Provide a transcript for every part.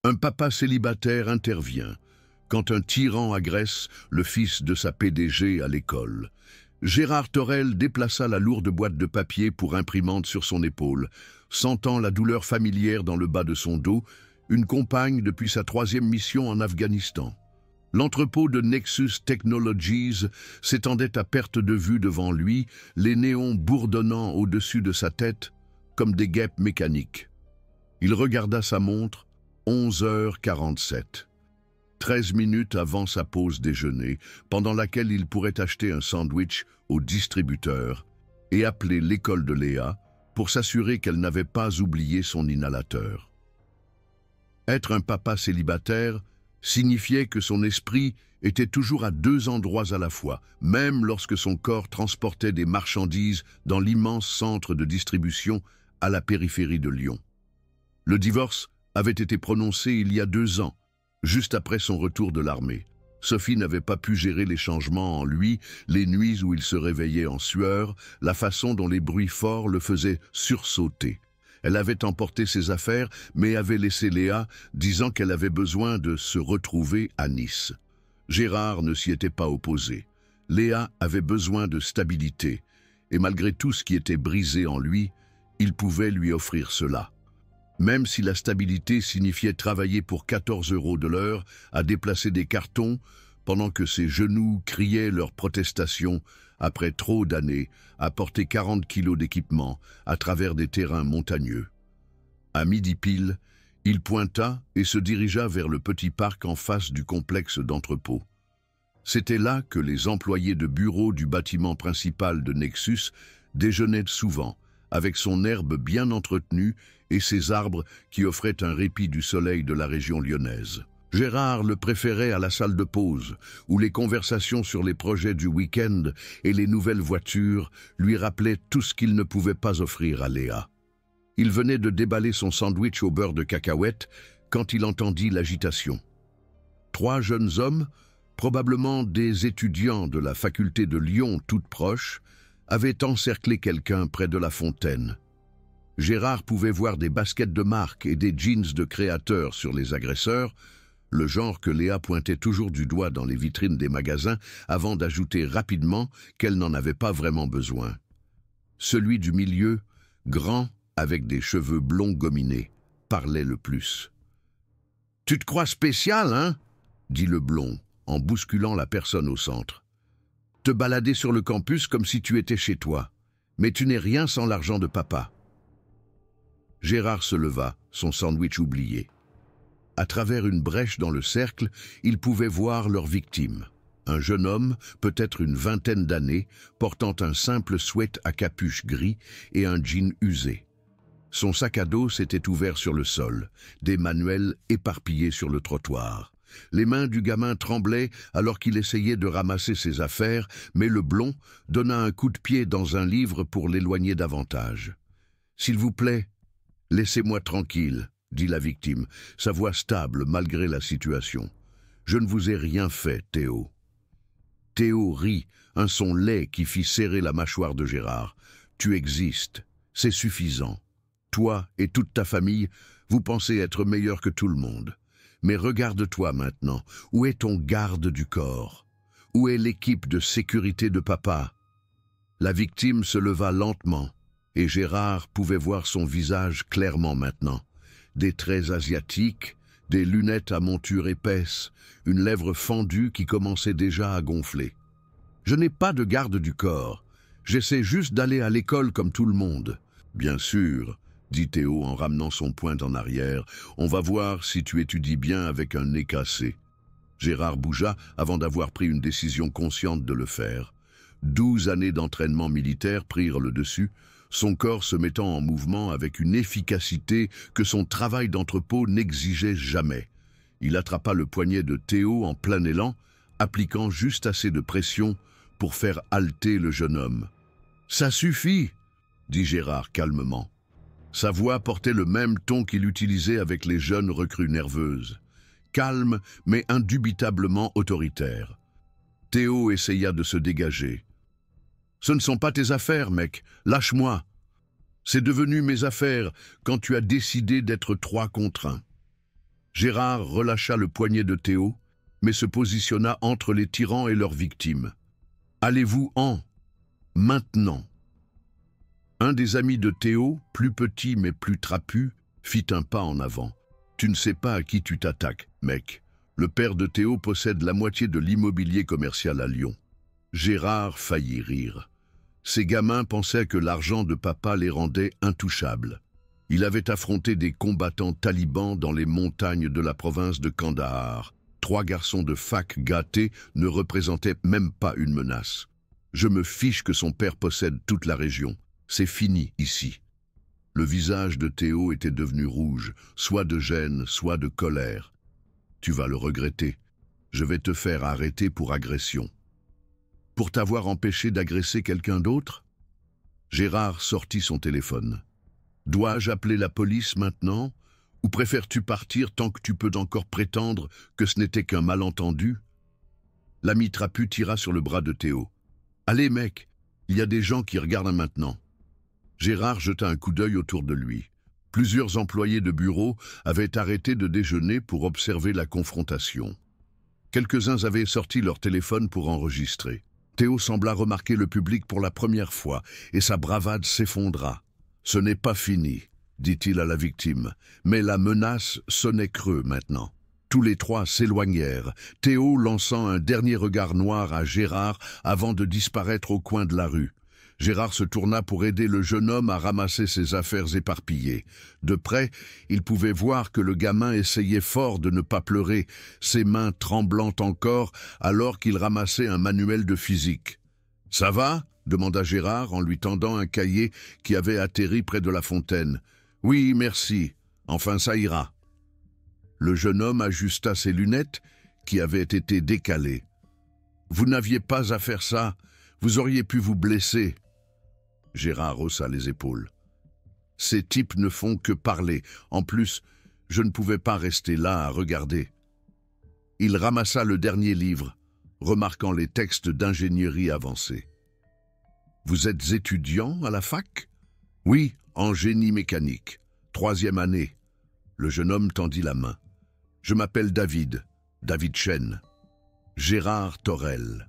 Un papa célibataire intervient quand un tyran agresse le fils de sa PDG à l'école. Gérard Thorel déplaça la lourde boîte de papier pour imprimante sur son épaule, sentant la douleur familière dans le bas de son dos, une compagne depuis sa 3e mission en Afghanistan. L'entrepôt de Nexus Technologies s'étendait à perte de vue devant lui, les néons bourdonnant au-dessus de sa tête comme des guêpes mécaniques. Il regarda sa montre, 11h47. 13 minutes avant sa pause déjeuner, pendant laquelle il pourrait acheter un sandwich au distributeur et appeler l'école de Léa pour s'assurer qu'elle n'avait pas oublié son inhalateur. Être un papa célibataire signifiait que son esprit était toujours à 2 endroits à la fois, même lorsque son corps transportait des marchandises dans l'immense centre de distribution à la périphérie de Lyon. Le divorce avait été prononcé il y a 2 ans, juste après son retour de l'armée. Sophie n'avait pas pu gérer les changements en lui, les nuits où il se réveillait en sueur, la façon dont les bruits forts le faisaient sursauter. Elle avait emporté ses affaires, mais avait laissé Léa, disant qu'elle avait besoin de se retrouver à Nice. Gérard ne s'y était pas opposé. Léa avait besoin de stabilité, et malgré tout ce qui était brisé en lui, il pouvait lui offrir cela. Même si la stabilité signifiait travailler pour 14 € de l'heure à déplacer des cartons, pendant que ses genoux criaient leur protestation après trop d'années à porter 40 kilos d'équipement à travers des terrains montagneux. À midi pile, il pointa et se dirigea vers le petit parc en face du complexe d'entrepôt. C'était là que les employés de bureau du bâtiment principal de Nexus déjeunaient souvent, avec son herbe bien entretenue et ses arbres qui offraient un répit du soleil de la région lyonnaise. Gérard le préférait à la salle de pause, où les conversations sur les projets du week-end et les nouvelles voitures lui rappelaient tout ce qu'il ne pouvait pas offrir à Léa. Il venait de déballer son sandwich au beurre de cacahuète quand il entendit l'agitation. 3 jeunes hommes, probablement des étudiants de la faculté de Lyon toutes proches, avaient encerclé quelqu'un près de la fontaine. Gérard pouvait voir des baskets de marque et des jeans de créateurs sur les agresseurs, le genre que Léa pointait toujours du doigt dans les vitrines des magasins avant d'ajouter rapidement qu'elle n'en avait pas vraiment besoin. Celui du milieu, grand, avec des cheveux blonds gominés, parlait le plus. « Tu te crois spécial, hein ?» dit le blond, en bousculant la personne au centre. « Te balader sur le campus comme si tu étais chez toi. Mais tu n'es rien sans l'argent de papa. » Gérard se leva, son sandwich oublié. À travers une brèche dans le cercle, il pouvait voir leur victime. Un jeune homme, peut-être une 20aine d'années, portant un simple sweat à capuche gris et un jean usé. Son sac à dos s'était ouvert sur le sol, des manuels éparpillés sur le trottoir. Les mains du gamin tremblaient alors qu'il essayait de ramasser ses affaires, mais le blond donna un coup de pied dans un livre pour l'éloigner davantage. « S'il vous plaît, laissez-moi tranquille », dit la victime, sa voix stable malgré la situation. « Je ne vous ai rien fait, Théo. » Théo rit, un son laid qui fit serrer la mâchoire de Gérard. « Tu existes, c'est suffisant. Toi et toute ta famille, vous pensez être meilleur que tout le monde. Mais regarde-toi maintenant, où est ton garde du corps? Où est l'équipe de sécurité de papa ?» La victime se leva lentement, et Gérard pouvait voir son visage clairement maintenant. Des traits asiatiques, des lunettes à monture épaisse, une lèvre fendue qui commençait déjà à gonfler. « Je n'ai pas de garde du corps. J'essaie juste d'aller à l'école comme tout le monde. »« Bien sûr, » dit Théo en ramenant son poing en arrière, « on va voir si tu étudies bien avec un nez cassé. » Gérard bougea avant d'avoir pris une décision consciente de le faire. 12 années d'entraînement militaire prirent le dessus, son corps se mettant en mouvement avec une efficacité que son travail d'entrepôt n'exigeait jamais. Il attrapa le poignet de Théo en plein élan, appliquant juste assez de pression pour faire halter le jeune homme. « Ça suffit !» dit Gérard calmement. Sa voix portait le même ton qu'il utilisait avec les jeunes recrues nerveuses. Calme, mais indubitablement autoritaire. Théo essaya de se dégager. « Ce ne sont pas tes affaires, mec. Lâche-moi. C'est devenu mes affaires quand tu as décidé d'être 3 contre 1. » Gérard relâcha le poignet de Théo, mais se positionna entre les tyrans et leurs victimes. « Allez-vous-en, maintenant !» Un des amis de Théo, plus petit mais plus trapu, fit un pas en avant. « Tu ne sais pas à qui tu t'attaques, mec. Le père de Théo possède la moitié de l'immobilier commercial à Lyon. » Gérard faillit rire. Ces gamins pensaient que l'argent de papa les rendait intouchables. Il avait affronté des combattants talibans dans les montagnes de la province de Kandahar. 3 garçons de fac gâtés ne représentaient même pas une menace. Je me fiche que son père possède toute la région. C'est fini ici. Le visage de Théo était devenu rouge, soit de gêne, soit de colère. Tu vas le regretter. Je vais te faire arrêter pour agression. Pour t'avoir empêché d'agresser quelqu'un d'autre? Gérard sortit son téléphone. Dois-je appeler la police maintenant? Ou préfères-tu partir tant que tu peux encore prétendre que ce n'était qu'un malentendu? L'ami trapu tira sur le bras de Théo. Allez mec, il y a des gens qui regardent maintenant. Gérard jeta un coup d'œil autour de lui. Plusieurs employés de bureau avaient arrêté de déjeuner pour observer la confrontation. Quelques-uns avaient sorti leur téléphone pour enregistrer. Théo sembla remarquer le public pour la première fois, et sa bravade s'effondra. « Ce n'est pas fini », dit-il à la victime, mais la menace sonnait creux maintenant. Tous les 3 s'éloignèrent, Théo lançant un dernier regard noir à Gérard avant de disparaître au coin de la rue. Gérard se tourna pour aider le jeune homme à ramasser ses affaires éparpillées. De près, il pouvait voir que le gamin essayait fort de ne pas pleurer, ses mains tremblant encore alors qu'il ramassait un manuel de physique. « Ça va ?» demanda Gérard en lui tendant un cahier qui avait atterri près de la fontaine. « Oui, merci. Enfin, ça ira. » Le jeune homme ajusta ses lunettes qui avaient été décalées. « Vous n'aviez pas à faire ça. Vous auriez pu vous blesser. » Gérard haussa les épaules. « Ces types ne font que parler. En plus, je ne pouvais pas rester là à regarder. » Il ramassa le dernier livre, remarquant les textes d'ingénierie avancée. « Vous êtes étudiant à la fac ?»« Oui, en génie mécanique. 3e année. » Le jeune homme tendit la main. « Je m'appelle David Chen. »« Gérard Torel. »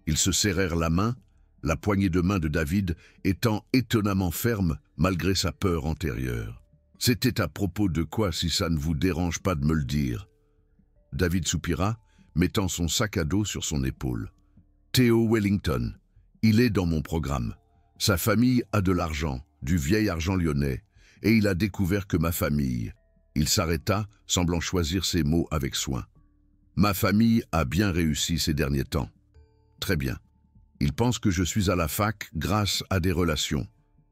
Ils se serrèrent la main, la poignée de main de David étant étonnamment ferme malgré sa peur antérieure. « C'était à propos de quoi, si ça ne vous dérange pas de me le dire ?» David soupira, mettant son sac à dos sur son épaule. « Théo Wellington. Il est dans mon programme. Sa famille a de l'argent, du vieil argent lyonnais, et il a découvert que ma famille... » Il s'arrêta, semblant choisir ses mots avec soin. « Ma famille a bien réussi ces derniers temps. » Très bien. Il pense que je suis à la fac grâce à des relations.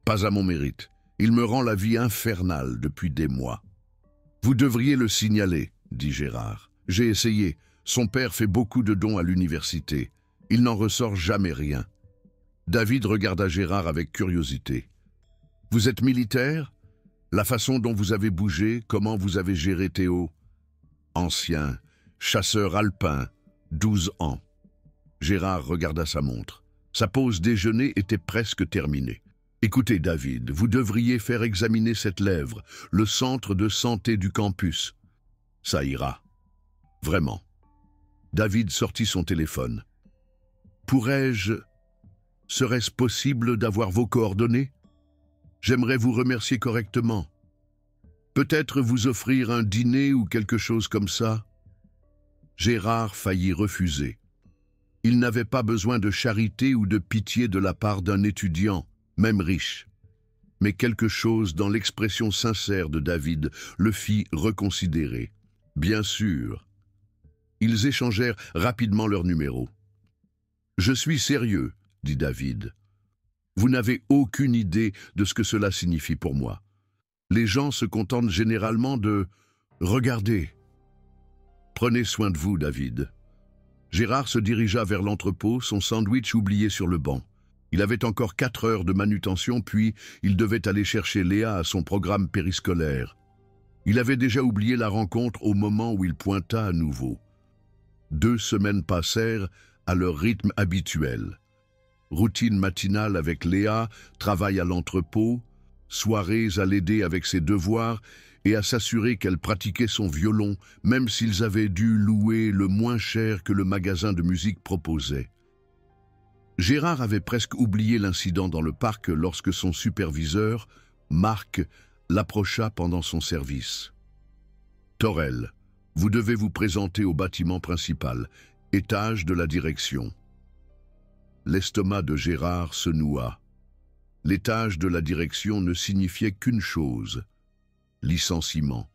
Pas à mon mérite. Il me rend la vie infernale depuis des mois. « Vous devriez le signaler, » dit Gérard. « J'ai essayé. Son père fait beaucoup de dons à l'université. Il n'en ressort jamais rien. » David regarda Gérard avec curiosité. « Vous êtes militaire? La façon dont vous avez bougé, comment vous avez géré Théo? » Ancien, chasseur alpin, 12 ans. Gérard regarda sa montre. Sa pause déjeuner était presque terminée. « Écoutez, David, vous devriez faire examiner cette lèvre, le centre de santé du campus. Ça ira. Vraiment. » David sortit son téléphone. « Pourrais-je... Serait-ce possible d'avoir vos coordonnées? J'aimerais vous remercier correctement. Peut-être vous offrir un dîner ou quelque chose comme ça. » Gérard faillit refuser. Il n'avait pas besoin de charité ou de pitié de la part d'un étudiant, même riche. Mais quelque chose dans l'expression sincère de David le fit reconsidérer. Bien sûr. Ils échangèrent rapidement leurs numéros. « Je suis sérieux, » dit David. « Vous n'avez aucune idée de ce que cela signifie pour moi. Les gens se contentent généralement de « regarder ». Prenez soin de vous, David. » Gérard se dirigea vers l'entrepôt, son sandwich oublié sur le banc. Il avait encore 4 heures de manutention, puis il devait aller chercher Léa à son programme périscolaire. Il avait déjà oublié la rencontre au moment où il pointa à nouveau. 2 semaines passèrent à leur rythme habituel. Routine matinale avec Léa, travail à l'entrepôt, soirées à l'aider avec ses devoirs, et à s'assurer qu'elle pratiquait son violon, même s'ils avaient dû louer le moins cher que le magasin de musique proposait. Gérard avait presque oublié l'incident dans le parc lorsque son superviseur, Marc, l'approcha pendant son service. « Torel, vous devez vous présenter au bâtiment principal, étage de la direction. » L'estomac de Gérard se noua. L'étage de la direction ne signifiait qu'une chose: licenciement.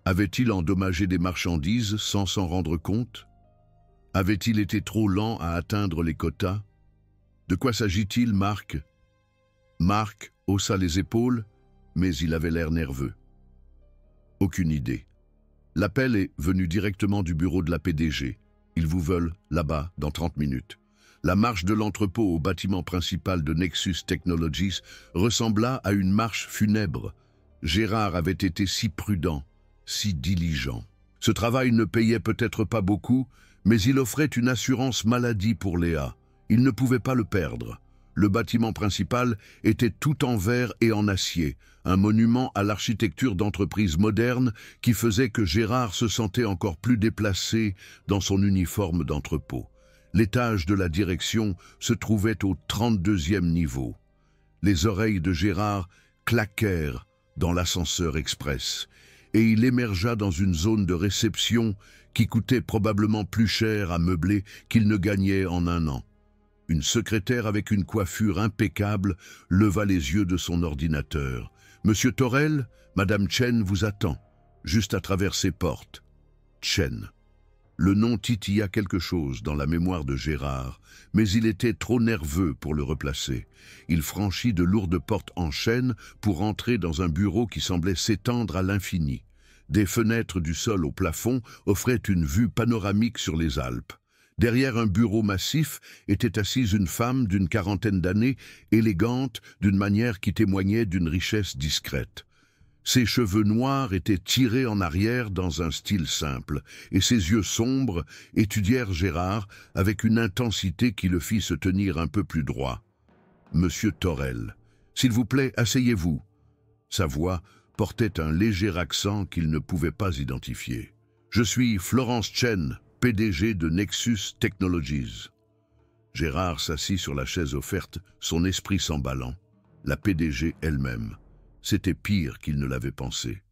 Avait-il endommagé des marchandises sans s'en rendre compte? Avait-il été trop lent à atteindre les quotas? De quoi s'agit-il, Marc? Marc haussa les épaules, mais il avait l'air nerveux. Aucune idée. L'appel est venu directement du bureau de la PDG. Ils vous veulent là-bas dans 30 minutes. La marche de l'entrepôt au bâtiment principal de Nexus Technologies ressembla à une marche funèbre. Gérard avait été si prudent, si diligent. Ce travail ne payait peut-être pas beaucoup, mais il offrait une assurance maladie pour Léa. Il ne pouvait pas le perdre. Le bâtiment principal était tout en verre et en acier, un monument à l'architecture d'entreprise moderne qui faisait que Gérard se sentait encore plus déplacé dans son uniforme d'entrepôt. L'étage de la direction se trouvait au 32e niveau. Les oreilles de Gérard claquèrent dans l'ascenseur express, et il émergea dans une zone de réception qui coûtait probablement plus cher à meubler qu'il ne gagnait en un an. Une secrétaire avec une coiffure impeccable leva les yeux de son ordinateur. « Monsieur Torel, Madame Chen vous attend, juste à travers ces portes. » Chen. Le nom titilla quelque chose dans la mémoire de Gérard, mais il était trop nerveux pour le replacer. Il franchit de lourdes portes en chêne pour entrer dans un bureau qui semblait s'étendre à l'infini. Des fenêtres du sol au plafond offraient une vue panoramique sur les Alpes. Derrière un bureau massif était assise une femme d'une quarantaine d'années, élégante d'une manière qui témoignait d'une richesse discrète. Ses cheveux noirs étaient tirés en arrière dans un style simple, et ses yeux sombres étudièrent Gérard avec une intensité qui le fit se tenir un peu plus droit. « Monsieur Torel, s'il vous plaît, asseyez-vous. » Sa voix portait un léger accent qu'il ne pouvait pas identifier. « Je suis Florence Chen, PDG de Nexus Technologies. » Gérard s'assit sur la chaise offerte, son esprit s'emballant. La PDG elle-même. C'était pire qu'il ne l'avait pensé.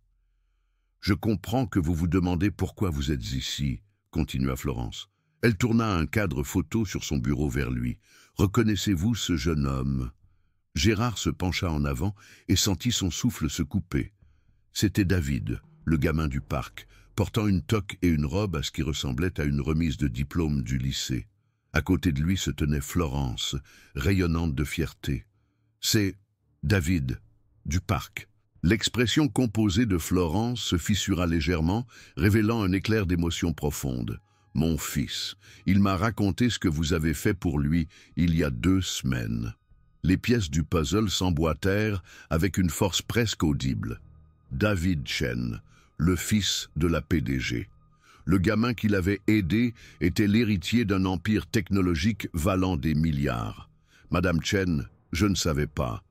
« Je comprends que vous vous demandez pourquoi vous êtes ici, » continua Florence. Elle tourna un cadre photo sur son bureau vers lui. « Reconnaissez-vous ce jeune homme ?» Gérard se pencha en avant et sentit son souffle se couper. C'était David, le gamin du parc, portant une toque et une robe à ce qui ressemblait à une remise de diplôme du lycée. À côté de lui se tenait Florence, rayonnante de fierté. « C'est David, du parc. » L'expression composée de Florence se fissura légèrement, révélant un éclair d'émotion profonde. « Mon fils, il m'a raconté ce que vous avez fait pour lui il y a 2 semaines. » Les pièces du puzzle s'emboîtèrent avec une force presque audible. David Chen, le fils de la PDG. Le gamin qui l'avait aidé était l'héritier d'un empire technologique valant des milliards. Madame Chen, je ne savais pas.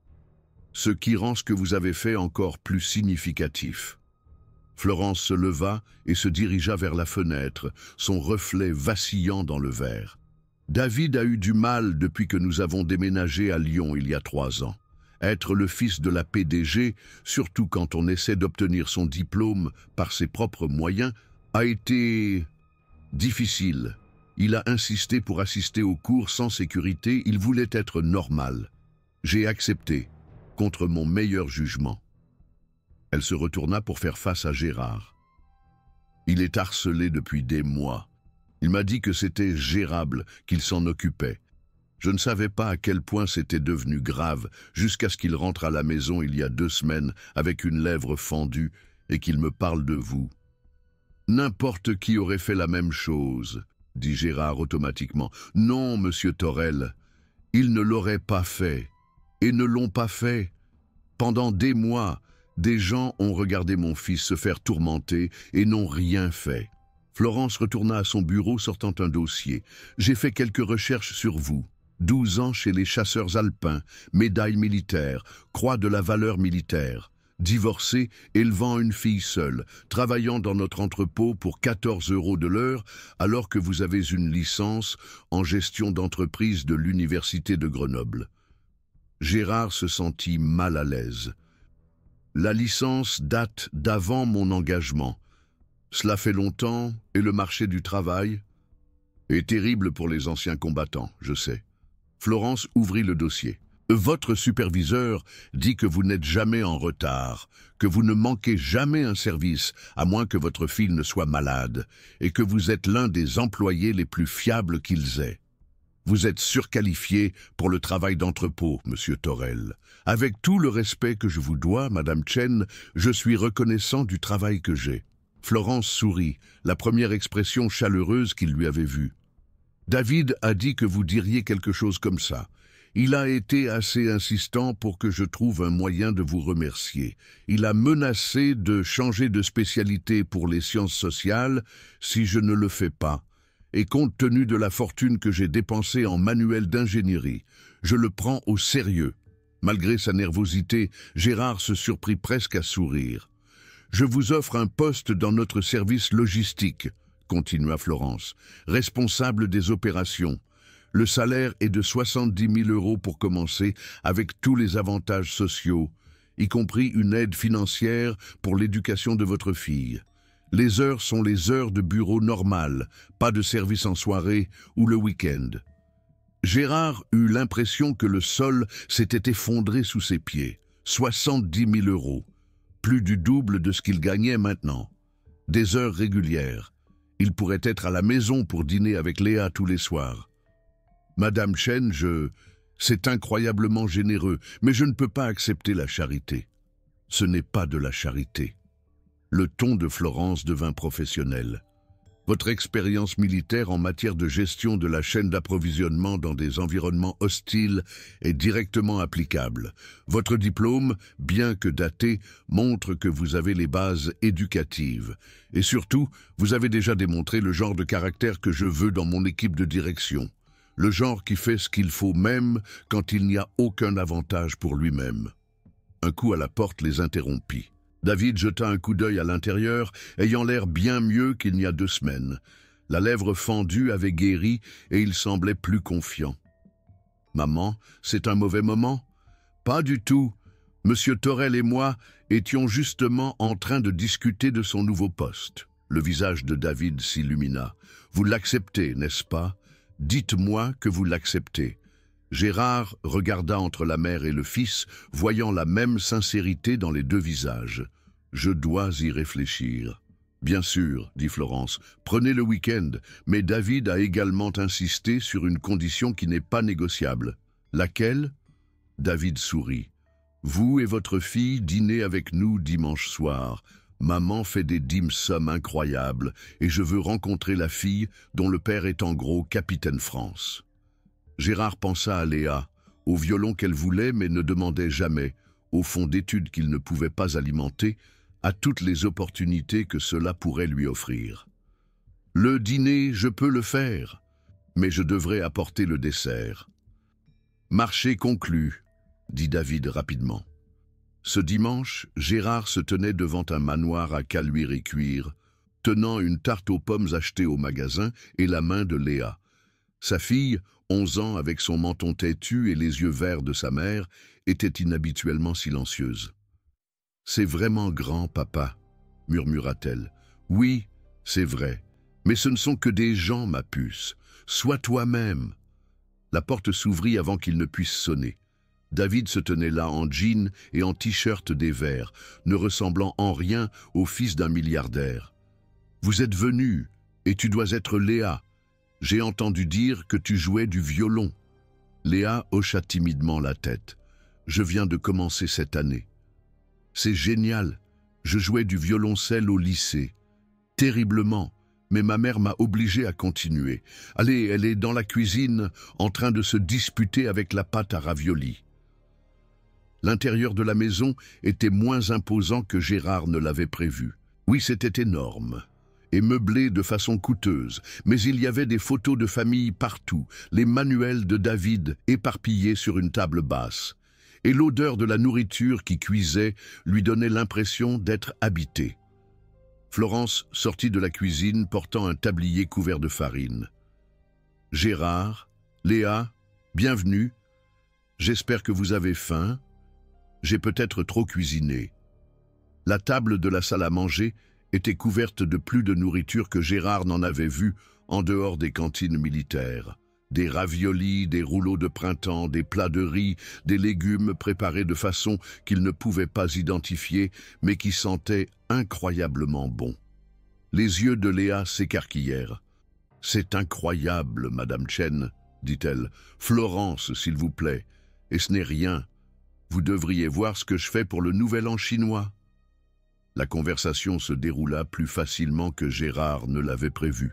Ce qui rend ce que vous avez fait encore plus significatif. Florence se leva et se dirigea vers la fenêtre, son reflet vacillant dans le verre. David a eu du mal depuis que nous avons déménagé à Lyon il y a 3 ans. Être le fils de la PDG, surtout quand on essaie d'obtenir son diplôme par ses propres moyens, a été difficile. Il a insisté pour assister aux cours sans sécurité, il voulait être normal. J'ai accepté, contre mon meilleur jugement. Elle se retourna pour faire face à Gérard. Il est harcelé depuis des mois. Il m'a dit que c'était gérable, qu'il s'en occupait. Je ne savais pas à quel point c'était devenu grave jusqu'à ce qu'il rentre à la maison il y a 2 semaines avec une lèvre fendue et qu'il me parle de vous. N'importe qui aurait fait la même chose, dit Gérard automatiquement. Non, monsieur Torel, ils ne l'auraient pas fait et ne l'ont pas fait. Pendant des mois, des gens ont regardé mon fils se faire tourmenter et n'ont rien fait. Florence retourna à son bureau sortant un dossier. J'ai fait quelques recherches sur vous. 12 ans chez les chasseurs alpins, médaille militaire, croix de la valeur militaire. divorcé, élevant une fille seule, travaillant dans notre entrepôt pour 14 € de l'heure, alors que vous avez une licence en gestion d'entreprise de l'Université de Grenoble. Gérard se sentit mal à l'aise. La licence date d'avant mon engagement. Cela fait longtemps, et le marché du travail est terrible pour les anciens combattants, je sais. Florence ouvrit le dossier. Votre superviseur dit que vous n'êtes jamais en retard, que vous ne manquez jamais un service, à moins que votre fille ne soit malade, et que vous êtes l'un des employés les plus fiables qu'ils aient. Vous êtes surqualifié pour le travail d'entrepôt, Monsieur Torel. Avec tout le respect que je vous dois, Madame Chen, je suis reconnaissant du travail que j'ai. Florence sourit, la première expression chaleureuse qu'il lui avait vue. David a dit que vous diriez quelque chose comme ça. Il a été assez insistant pour que je trouve un moyen de vous remercier. Il a menacé de changer de spécialité pour les sciences sociales si je ne le fais pas. Et compte tenu de la fortune que j'ai dépensée en manuel d'ingénierie, je le prends au sérieux. Malgré sa nervosité, Gérard se surprit presque à sourire. Je vous offre un poste dans notre service logistique, continua Florence, responsable des opérations. Le salaire est de 70 000 € pour commencer, avec tous les avantages sociaux, y compris une aide financière pour l'éducation de votre fille. Les heures sont les heures de bureau normales, pas de service en soirée ou le week-end. Gérard eut l'impression que le sol s'était effondré sous ses pieds. 70 000 €, plus du double de ce qu'il gagnait maintenant. Des heures régulières. Il pourrait être à la maison pour dîner avec Léa tous les soirs. Madame Chen, c'est incroyablement généreux, mais je ne peux pas accepter la charité. Ce n'est pas de la charité. Le ton de Florence devint professionnel. Votre expérience militaire en matière de gestion de la chaîne d'approvisionnement dans des environnements hostiles est directement applicable. Votre diplôme, bien que daté, montre que vous avez les bases éducatives. Et surtout, vous avez déjà démontré le genre de caractère que je veux dans mon équipe de direction. Le genre qui fait ce qu'il faut même quand il n'y a aucun avantage pour lui-même. Un coup à la porte les interrompit. David jeta un coup d'œil à l'intérieur, ayant l'air bien mieux qu'il n'y a 2 semaines. La lèvre fendue avait guéri et il semblait plus confiant. « Maman, c'est un mauvais moment ?»« Pas du tout. Monsieur Torel et moi étions justement en train de discuter de son nouveau poste. » Le visage de David s'illumina. « Vous l'acceptez, n'est-ce pas ? Dites-moi que vous l'acceptez. » Gérard regarda entre la mère et le fils, voyant la même sincérité dans les 2 visages. « Je dois y réfléchir. »« Bien sûr, » dit Florence, « prenez le week-end, mais David a également insisté sur une condition qui n'est pas négociable. »« Laquelle ?» David sourit. « Vous et votre fille dînez avec nous dimanche soir. Maman fait des dim-sum incroyables et je veux rencontrer la fille dont le père est en gros capitaine France. » Gérard pensa à Léa, au violon qu'elle voulait mais ne demandait jamais, au fonds d'études qu'il ne pouvait pas alimenter, à toutes les opportunités que cela pourrait lui offrir. « Le dîner, je peux le faire, mais je devrais apporter le dessert. »« Marché conclu, » dit David rapidement. Ce dimanche, Gérard se tenait devant un manoir à caluire et cuire, tenant une tarte aux pommes achetée au magasin et la main de Léa. Sa fille, 11 ans, avec son menton têtu et les yeux verts de sa mère, était inhabituellement silencieuse. « C'est vraiment grand, papa, » murmura-t-elle. « Oui, c'est vrai, mais ce ne sont que des gens, ma puce. Sois toi-même. » La porte s'ouvrit avant qu'il ne puisse sonner. David se tenait là en jean et en t-shirt des verts, ne ressemblant en rien au fils d'un milliardaire. « Vous êtes venu, et tu dois être Léa. J'ai entendu dire que tu jouais du violon. » Léa hocha timidement la tête. « Je viens de commencer cette année. »« C'est génial. Je jouais du violoncelle au lycée. Terriblement, mais ma mère m'a obligé à continuer. Allez, elle est dans la cuisine en train de se disputer avec la pâte à raviolis. » L'intérieur de la maison était moins imposant que Gérard ne l'avait prévu. Oui, c'était énorme et meublé de façon coûteuse, mais il y avait des photos de famille partout, les manuels de David éparpillés sur une table basse. et l'odeur de la nourriture qui cuisait lui donnait l'impression d'être habitée. Florence sortit de la cuisine portant un tablier couvert de farine. « Gérard, Léa, bienvenue. J'espère que vous avez faim. J'ai peut-être trop cuisiné. » La table de la salle à manger était couverte de plus de nourriture que Gérard n'en avait vue en dehors des cantines militaires. Des raviolis, des rouleaux de printemps, des plats de riz, des légumes préparés de façon qu'il ne pouvait pas identifier, mais qui sentaient incroyablement bon. Les yeux de Léa s'écarquillèrent. « C'est incroyable, Madame Chen, dit-elle. Florence, s'il vous plaît. Et ce n'est rien. Vous devriez voir ce que je fais pour le Nouvel An chinois. » La conversation se déroula plus facilement que Gérard ne l'avait prévu.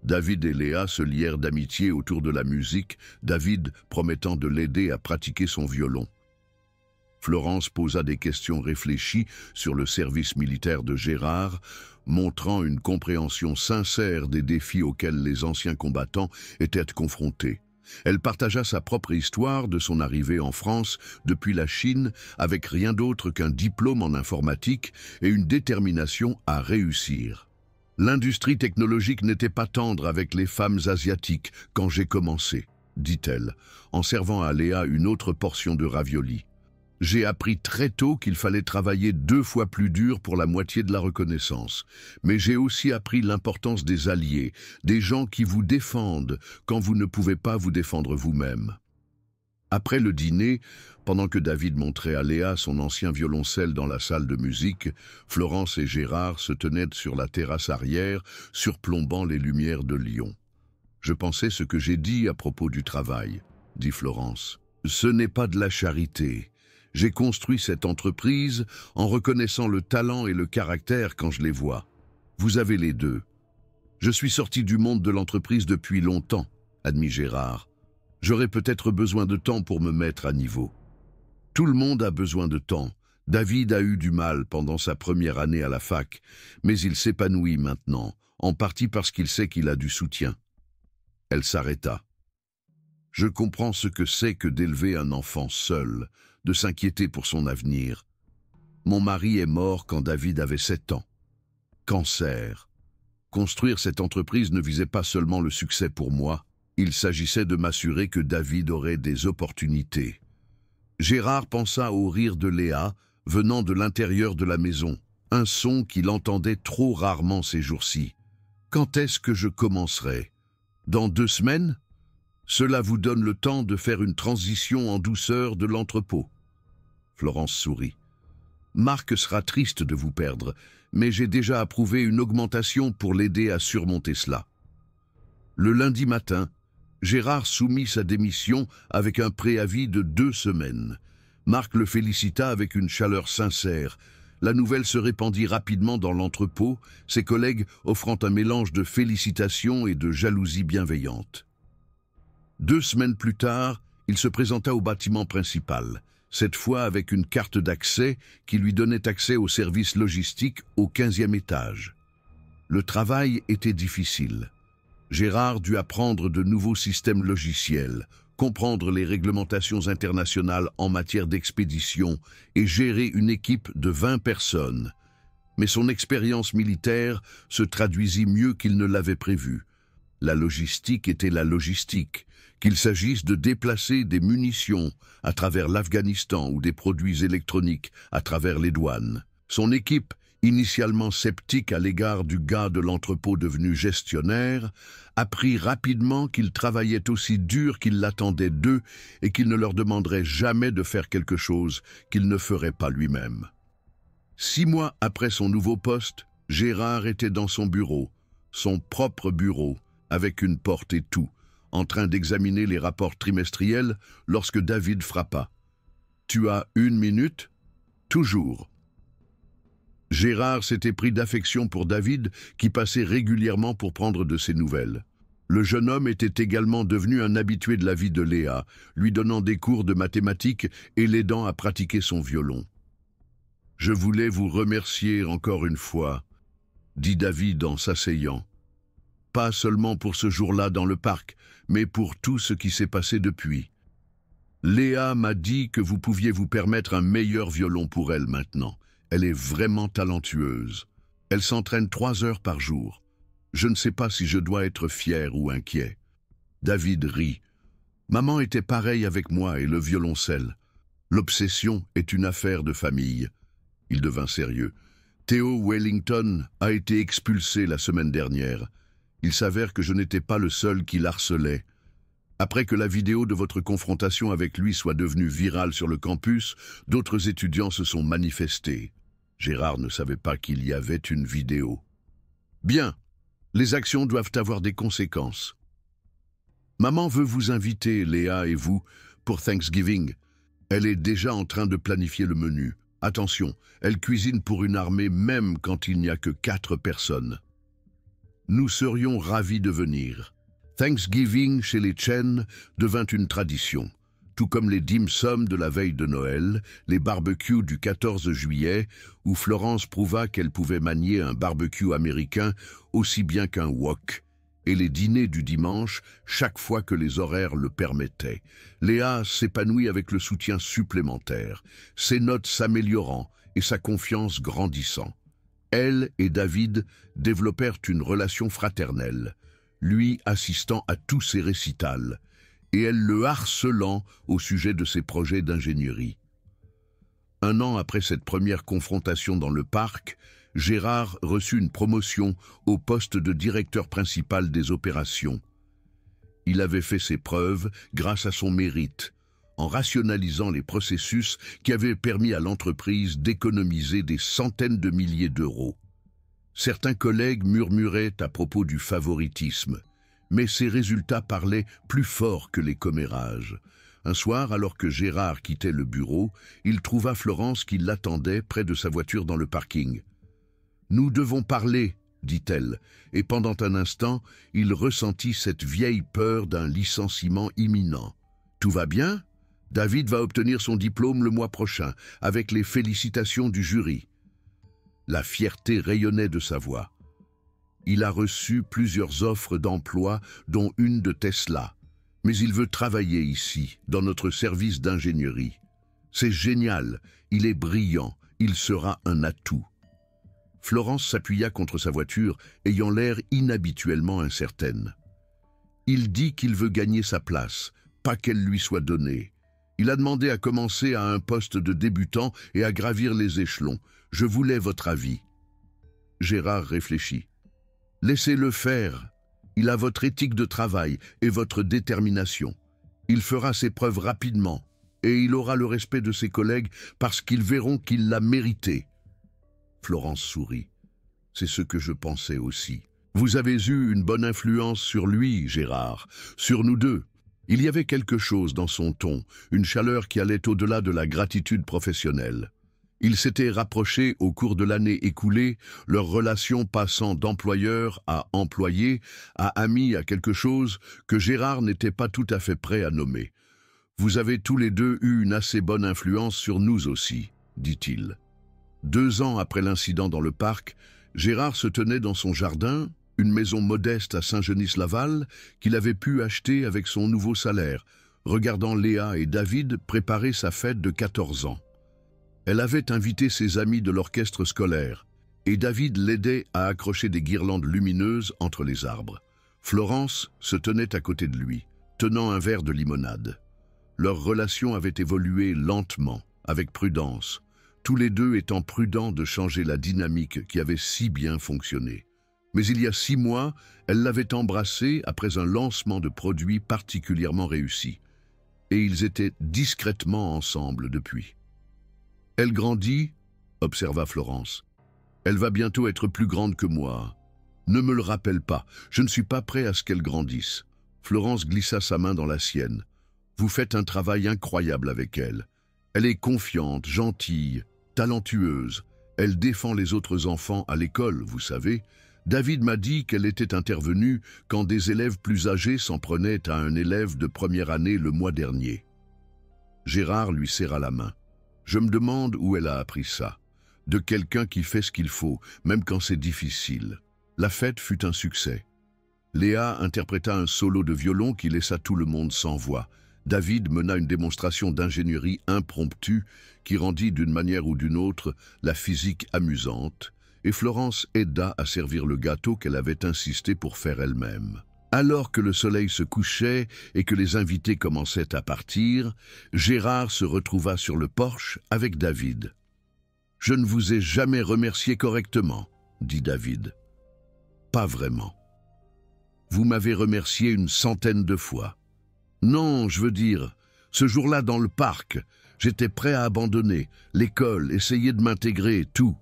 David et Léa se lièrent d'amitié autour de la musique, David promettant de l'aider à pratiquer son violon. Florence posa des questions réfléchies sur le service militaire de Gérard, montrant une compréhension sincère des défis auxquels les anciens combattants étaient confrontés. Elle partagea sa propre histoire de son arrivée en France depuis la Chine avec rien d'autre qu'un diplôme en informatique et une détermination à réussir. L'industrie technologique n'était pas tendre avec les femmes asiatiques quand j'ai commencé, dit-elle, en servant à Léa une autre portion de ravioli. J'ai appris très tôt qu'il fallait travailler 2 fois plus dur pour la moitié de la reconnaissance. Mais j'ai aussi appris l'importance des alliés, des gens qui vous défendent quand vous ne pouvez pas vous défendre vous-même. Après le dîner, pendant que David montrait à Léa son ancien violoncelle dans la salle de musique, Florence et Gérard se tenaient sur la terrasse arrière, surplombant les lumières de Lyon. « Je pensais ce que j'ai dit à propos du travail, » dit Florence. « Ce n'est pas de la charité. J'ai construit cette entreprise en reconnaissant le talent et le caractère quand je les vois. Vous avez les deux. Je suis sorti du monde de l'entreprise depuis longtemps, admit Gérard. J'aurais peut-être besoin de temps pour me mettre à niveau. Tout le monde a besoin de temps. David a eu du mal pendant sa première année à la fac, mais il s'épanouit maintenant, en partie parce qu'il sait qu'il a du soutien. Elle s'arrêta. Je comprends ce que c'est que d'élever un enfant seul, de s'inquiéter pour son avenir. Mon mari est mort quand David avait 7 ans. Cancer. Construire cette entreprise ne visait pas seulement le succès pour moi, il s'agissait de m'assurer que David aurait des opportunités. Gérard pensa au rire de Léa, venant de l'intérieur de la maison, un son qu'il entendait trop rarement ces jours-ci. Quand est-ce que je commencerai? Dans 2 semaines? Cela vous donne le temps de faire une transition en douceur de l'entrepôt. Florence sourit. Marc sera triste de vous perdre, mais j'ai déjà approuvé une augmentation pour l'aider à surmonter cela. Le lundi matin, Gérard soumit sa démission avec un préavis de 2 semaines. Marc le félicita avec une chaleur sincère. La nouvelle se répandit rapidement dans l'entrepôt, ses collègues offrant un mélange de félicitations et de jalousie bienveillante. 2 semaines plus tard, il se présenta au bâtiment principal, cette fois avec une carte d'accès qui lui donnait accès aux services logistiques au 15e étage. Le travail était difficile. Gérard dut apprendre de nouveaux systèmes logiciels, comprendre les réglementations internationales en matière d'expédition et gérer une équipe de 20 personnes. Mais son expérience militaire se traduisit mieux qu'il ne l'avait prévu. La logistique était la logistique, qu'il s'agisse de déplacer des munitions à travers l'Afghanistan ou des produits électroniques à travers les douanes. Son équipe, initialement sceptique à l'égard du gars de l'entrepôt devenu gestionnaire, apprit rapidement qu'il travaillait aussi dur qu'il l'attendait d'eux et qu'il ne leur demanderait jamais de faire quelque chose qu'il ne ferait pas lui-même. 6 mois après son nouveau poste, Gérard était dans son bureau, son propre bureau, avec une porte et tout, en train d'examiner les rapports trimestriels lorsque David frappa. « Tu as 1 minute ?»« Toujours. » Gérard s'était pris d'affection pour David, qui passait régulièrement pour prendre de ses nouvelles. Le jeune homme était également devenu un habitué de la vie de Léa, lui donnant des cours de mathématiques et l'aidant à pratiquer son violon. « Je voulais vous remercier encore une fois, » dit David en s'asseyant. « Pas seulement pour ce jour-là dans le parc, mais pour tout ce qui s'est passé depuis. » Léa m'a dit que vous pouviez vous permettre un meilleur violon pour elle maintenant. Elle est vraiment talentueuse. Elle s'entraîne 3 heures par jour. Je ne sais pas si je dois être fier ou inquiet. David rit. Maman était pareille avec moi et le violoncelle. L'obsession est une affaire de famille. Il devint sérieux. Theo Wellington a été expulsé la semaine dernière. Il s'avère que je n'étais pas le seul qui l'harcelait. Après que la vidéo de votre confrontation avec lui soit devenue virale sur le campus, d'autres étudiants se sont manifestés. Gérard ne savait pas qu'il y avait une vidéo. Bien, les actions doivent avoir des conséquences. Maman veut vous inviter, Léa et vous, pour Thanksgiving. Elle est déjà en train de planifier le menu. Attention, elle cuisine pour une armée même quand il n'y a que 4 personnes. Nous serions ravis de venir. Thanksgiving chez les Chen devint une tradition, tout comme les dim sum de la veille de Noël, les barbecues du 14 juillet, où Florence prouva qu'elle pouvait manier un barbecue américain aussi bien qu'un wok, et les dîners du dimanche chaque fois que les horaires le permettaient. Léa s'épanouit avec le soutien supplémentaire, ses notes s'améliorant et sa confiance grandissant. Elle et David développèrent une relation fraternelle, lui assistant à tous ses récitals, et elle le harcelant au sujet de ses projets d'ingénierie. 1 an après cette première confrontation dans le parc, Gérard reçut une promotion au poste de directeur principal des opérations. Il avait fait ses preuves grâce à son mérite, en rationalisant les processus qui avaient permis à l'entreprise d'économiser des centaines de milliers d'euros. Certains collègues murmuraient à propos du favoritisme, mais ces résultats parlaient plus fort que les commérages. Un soir, alors que Gérard quittait le bureau, il trouva Florence qui l'attendait près de sa voiture dans le parking. « Nous devons parler », dit-elle, et pendant un instant, il ressentit cette vieille peur d'un licenciement imminent. « Tout va bien ? David va obtenir son diplôme le mois prochain, avec les félicitations du jury. » La fierté rayonnait de sa voix. Il a reçu plusieurs offres d'emploi, dont une de Tesla. Mais il veut travailler ici, dans notre service d'ingénierie. C'est génial, il est brillant, il sera un atout. Florence s'appuya contre sa voiture, ayant l'air inhabituellement incertaine. Il dit qu'il veut gagner sa place, pas qu'elle lui soit donnée. Il a demandé à commencer à un poste de débutant et à gravir les échelons. Je voulais votre avis. Gérard réfléchit. Laissez-le faire. Il a votre éthique de travail et votre détermination. Il fera ses preuves rapidement et il aura le respect de ses collègues parce qu'ils verront qu'il l'a mérité. Florence sourit. C'est ce que je pensais aussi. Vous avez eu une bonne influence sur lui, Gérard, sur nous deux. Il y avait quelque chose dans son ton, une chaleur qui allait au-delà de la gratitude professionnelle. Ils s'étaient rapprochés au cours de l'année écoulée, leur relation passant d'employeur à employé, à ami, à quelque chose que Gérard n'était pas tout à fait prêt à nommer. « Vous avez tous les deux eu une assez bonne influence sur nous aussi, » dit-il. 2 ans après l'incident dans le parc, Gérard se tenait dans son jardin, une maison modeste à Saint-Genis-Laval qu'il avait pu acheter avec son nouveau salaire, regardant Léa et David préparer sa fête de 14 ans. Elle avait invité ses amis de l'orchestre scolaire, et David l'aidait à accrocher des guirlandes lumineuses entre les arbres. Florence se tenait à côté de lui, tenant un verre de limonade. Leur relation avait évolué lentement, avec prudence, tous les deux étant prudents de changer la dynamique qui avait si bien fonctionné. Mais il y a 6 mois, elle l'avait embrassé après un lancement de produits particulièrement réussi. Et ils étaient discrètement ensemble depuis. « Elle grandit », observa Florence. « Elle va bientôt être plus grande que moi. Ne me le rappelle pas, je ne suis pas prêt à ce qu'elle grandisse. » Florence glissa sa main dans la sienne. « Vous faites un travail incroyable avec elle. Elle est confiante, gentille, talentueuse. Elle défend les autres enfants à l'école, vous savez. David m'a dit qu'elle était intervenue quand des élèves plus âgés s'en prenaient à un élève de première année le mois dernier. » Gérard lui serra la main. « Je me demande où elle a appris ça. De quelqu'un qui fait ce qu'il faut, même quand c'est difficile. » La fête fut un succès. Léa interpréta un solo de violon qui laissa tout le monde sans voix. David mena une démonstration d'ingénierie impromptue qui rendit d'une manière ou d'une autre la physique amusante, et Florence aida à servir le gâteau qu'elle avait insisté pour faire elle-même. Alors que le soleil se couchait et que les invités commençaient à partir, Gérard se retrouva sur le porche avec David. « Je ne vous ai jamais remercié correctement, » dit David. « Pas vraiment. Vous m'avez remercié une centaine de fois. Non, je veux dire, ce jour-là dans le parc, j'étais prêt à abandonner, l'école, essayer de m'intégrer, tout.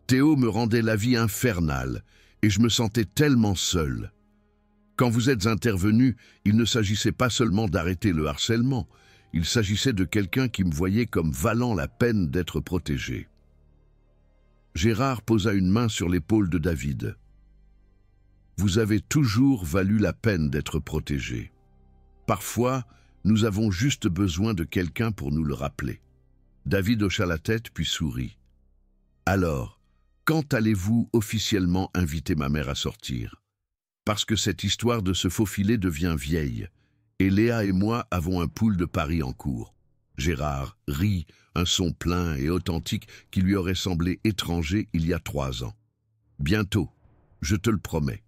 Théo me rendait la vie infernale et je me sentais tellement seul. Quand vous êtes intervenu, il ne s'agissait pas seulement d'arrêter le harcèlement, il s'agissait de quelqu'un qui me voyait comme valant la peine d'être protégé. » Gérard posa une main sur l'épaule de David. « Vous avez toujours valu la peine d'être protégé. Parfois, nous avons juste besoin de quelqu'un pour nous le rappeler. » David hocha la tête puis sourit. « Alors, quand allez-vous officiellement inviter ma mère à sortir ? Parce que cette histoire de se faufiler devient vieille, et Léa et moi avons un pool de paris en cours. » Gérard rit, un son plein et authentique qui lui aurait semblé étranger il y a 3 ans. « Bientôt, je te le promets. »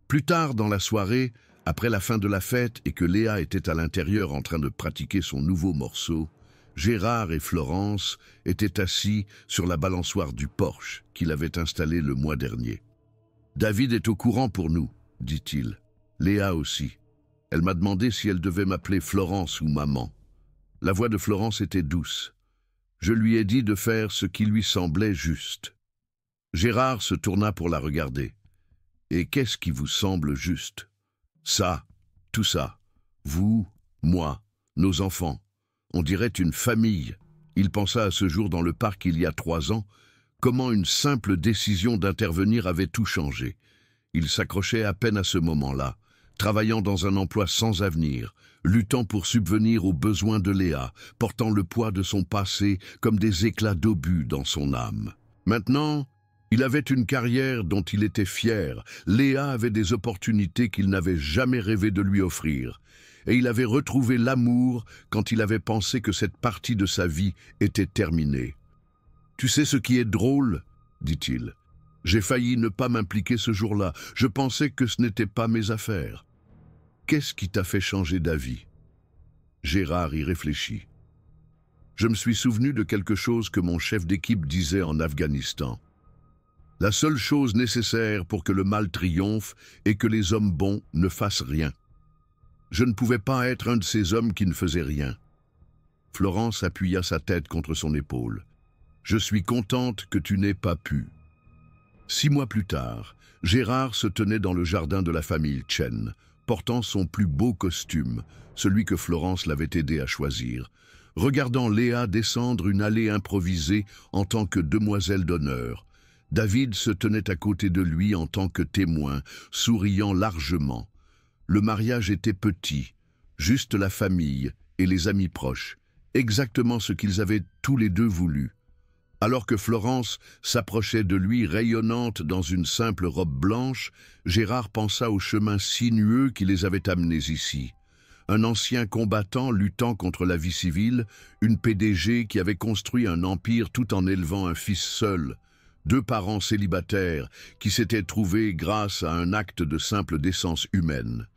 Plus tard dans la soirée, après la fin de la fête et que Léa était à l'intérieur en train de pratiquer son nouveau morceau, Gérard et Florence étaient assis sur la balançoire du porche qu'il avait installé le mois dernier. « David est au courant pour nous, dit-il. Léa aussi. Elle m'a demandé si elle devait m'appeler Florence ou maman. La voix de Florence était douce. Je lui ai dit de faire ce qui lui semblait juste. » Gérard se tourna pour la regarder. « Et qu'est-ce qui vous semble juste ? Ça, tout ça. Vous, moi, nos enfants. On dirait une famille. » Il pensa à ce jour dans le parc il y a 3 ans, comment une simple décision d'intervenir avait tout changé. Il s'accrochait à peine à ce moment-là, travaillant dans un emploi sans avenir, luttant pour subvenir aux besoins de Léa, portant le poids de son passé comme des éclats d'obus dans son âme. Maintenant, il avait une carrière dont il était fier. Léa avait des opportunités qu'il n'avait jamais rêvé de lui offrir. Et il avait retrouvé l'amour quand il avait pensé que cette partie de sa vie était terminée. « Tu sais ce qui est drôle ?» dit-il. « J'ai failli ne pas m'impliquer ce jour-là. Je pensais que ce n'était pas mes affaires. Qu'est-ce qui t'a fait changer d'avis ?» Gérard y réfléchit. « Je me suis souvenu de quelque chose que mon chef d'équipe disait en Afghanistan. La seule chose nécessaire pour que le mal triomphe est que les hommes bons ne fassent rien. Je ne pouvais pas être un de ces hommes qui ne faisaient rien. » Florence appuya sa tête contre son épaule. « Je suis contente que tu n'aies pas pu. » 6 mois plus tard, Gérard se tenait dans le jardin de la famille Chen, portant son plus beau costume, celui que Florence l'avait aidé à choisir, regardant Léa descendre une allée improvisée en tant que demoiselle d'honneur. David se tenait à côté de lui en tant que témoin, souriant largement. Le mariage était petit, juste la famille et les amis proches, exactement ce qu'ils avaient tous les deux voulu. Alors que Florence s'approchait de lui rayonnante dans une simple robe blanche, Gérard pensa au chemin sinueux qui les avait amenés ici. Un ancien combattant luttant contre la vie civile, une PDG qui avait construit un empire tout en élevant un fils seul, 2 parents célibataires qui s'étaient trouvés grâce à un acte de simple décence humaine.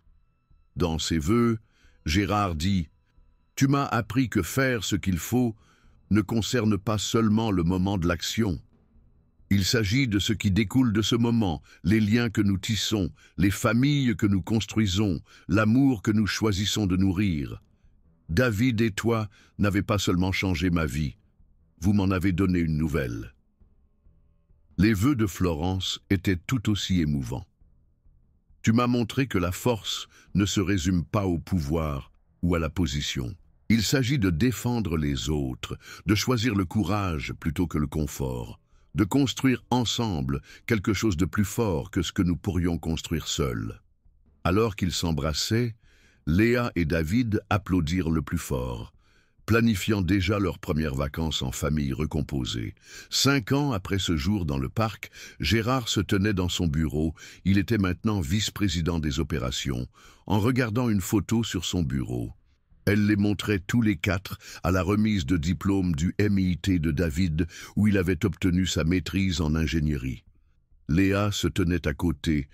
Dans ses vœux, Gérard dit « Tu m'as appris que faire ce qu'il faut ne concerne pas seulement le moment de l'action. Il s'agit de ce qui découle de ce moment, les liens que nous tissons, les familles que nous construisons, l'amour que nous choisissons de nourrir. David et toi n'avez pas seulement changé ma vie, vous m'en avez donné une nouvelle. » Les vœux de Florence étaient tout aussi émouvants. « Tu m'as montré que la force ne se résume pas au pouvoir ou à la position. Il s'agit de défendre les autres, de choisir le courage plutôt que le confort, de construire ensemble quelque chose de plus fort que ce que nous pourrions construire seuls. » Alors qu'ils s'embrassaient, Léa et David applaudirent le plus fort, planifiant déjà leurs premières vacances en famille recomposée. 5 ans après ce jour dans le parc, Gérard se tenait dans son bureau, il était maintenant vice-président des opérations, en regardant une photo sur son bureau. Elle les montrait tous les quatre à la remise de diplôme du MIT de David, où il avait obtenu sa maîtrise en ingénierie. Léa se tenait à côté,